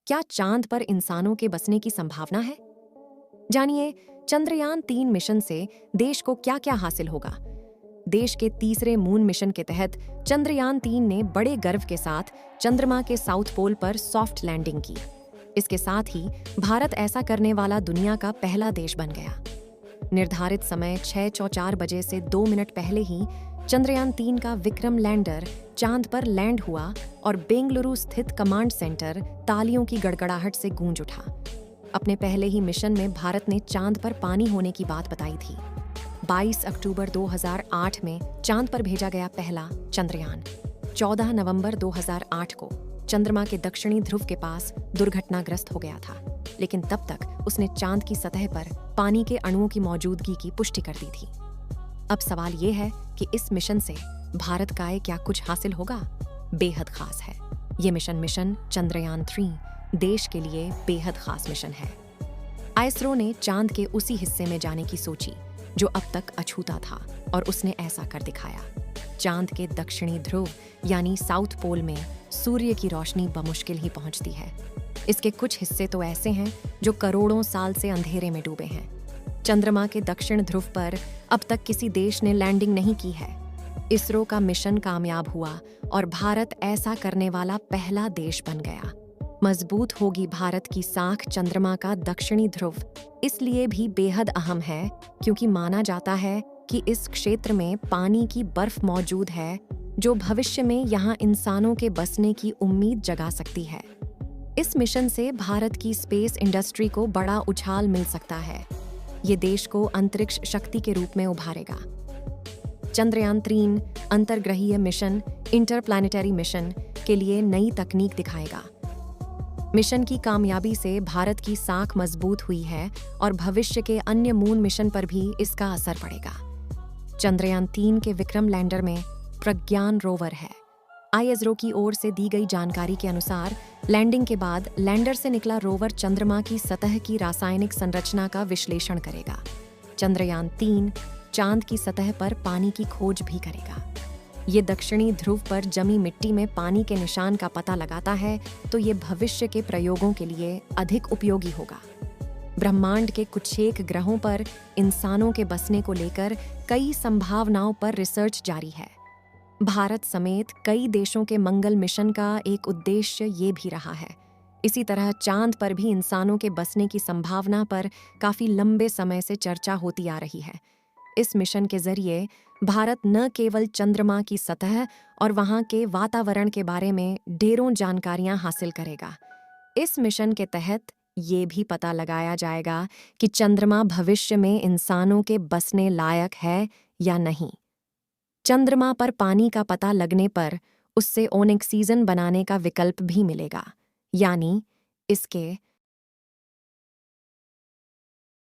क्या चांद पर इंसानों के बसने की संभावना है? जानिए, चंद्रयान 3 मिशन से देश को क्या-क्या हासिल होगा। देश के तीसरे मून मिशन के तहत चंद्रयान 3 ने बड़े गर्व के साथ चंद्रमा के साउथ पोल पर सॉफ्ट लैंडिंग की। इसके साथ ही भारत ऐसा करने वाला दुनिया का पहला देश बन गया। निर्धारित समय 6:04 बजे से 2 मिनट पहले ही चंद्रयान 3 का विक्रम लैंडर चांद पर लैंड हुआ और बेंगलुरु स्थित कमांड सेंटर तालियों की गड़गड़ाहट से गूंज उठा। अपने पहले ही मिशन में भारत ने चांद पर पानी होने की बात बताई थी। 22 अक्टूबर 2008 में चांद पर भेजा गया पहला चंद्रयान 14 नवंबर 2008 को चंद्रमा के दक्षिणी ध्रुव के पास दुर्घटनाग्रस्त हो गया था, लेकिन तब तक उसने चांद की सतह पर पानी के अणुओं की मौजूदगी की पुष्टि कर दी थी। अब सवाल ये है कि इस मिशन से भारत का क्या कुछ हासिल होगा? बेहद खास है। ये मिशन चंद्रयान 3 देश के लिए बेहद खास मिशन है। इसरो ने चांद के उसी हिस्से में जाने की सोची जो अब तक अछूता था, और उसने ऐसा कर दिखाया। चांद के दक्षिणी ध्रुव यानी साउथ पोल में सूर्य की रोशनी बमुश्किल ही पहुंचती है। इसके कुछ हिस्से तो ऐसे हैं जो करोड़ों साल से अंधेरे में डूबे हैं। चंद्रमा के दक्षिण ध्रुव पर अब तक किसी देश ने लैंडिंग नहीं की है। इसरो का मिशन कामयाब हुआ और भारत ऐसा करने वाला पहला देश बन गया। मजबूत होगी भारत की साख। चंद्रमा का दक्षिणी ध्रुव इसलिए भी बेहद अहम है क्योंकि माना जाता है कि इस क्षेत्र में पानी की बर्फ मौजूद है जो भविष्य में यहाँ इंसानों के बसने की उम्मीद जगा सकती है। इस मिशन से भारत की स्पेस इंडस्ट्री को बड़ा उछाल मिल सकता है। ये देश को अंतरिक्ष शक्ति के रूप में उभारेगा। चंद्रयान 3 अंतर्ग्रहीय मिशन, इंटरप्लैनेटरी मिशन के लिए नई तकनीक दिखाएगा। मिशन की कामयाबी से भारत की साख मजबूत हुई है और भविष्य के अन्य मून मिशन पर भी इसका असर पड़ेगा। चंद्रयान 3 के विक्रम लैंडर में प्रज्ञान रोवर है। इसरो की ओर से दी गई जानकारी के अनुसार लैंडिंग के बाद लैंडर से निकला रोवर चंद्रमा की सतह की रासायनिक संरचना का विश्लेषण करेगा। चंद्रयान 3 चांद की सतह पर पानी की खोज भी करेगा। ये दक्षिणी ध्रुव पर जमी मिट्टी में पानी के निशान का पता लगाता है, तो ये भविष्य के प्रयोगों के लिए अधिक उपयोगी होगा। ब्रह्मांड के कुछेक ग्रहों पर इंसानों के बसने को लेकर कई संभावनाओं पर रिसर्च जारी है। भारत समेत कई देशों के मंगल मिशन का एक उद्देश्य ये भी रहा है। इसी तरह चांद पर भी इंसानों के बसने की संभावना पर काफी लंबे समय से चर्चा होती आ रही है। इस मिशन के जरिए भारत न केवल चंद्रमा की सतह और वहां के वातावरण के बारे में ढेरों जानकारियां हासिल करेगा। इस मिशन के तहत ये भी पता लगाया जाएगा कि चंद्रमा भविष्य में इंसानों के बसने लायक है या नहीं। चंद्रमा पर पानी का पता लगने पर उससे ऑक्सीजन बनाने का विकल्प भी मिलेगा, यानी इसके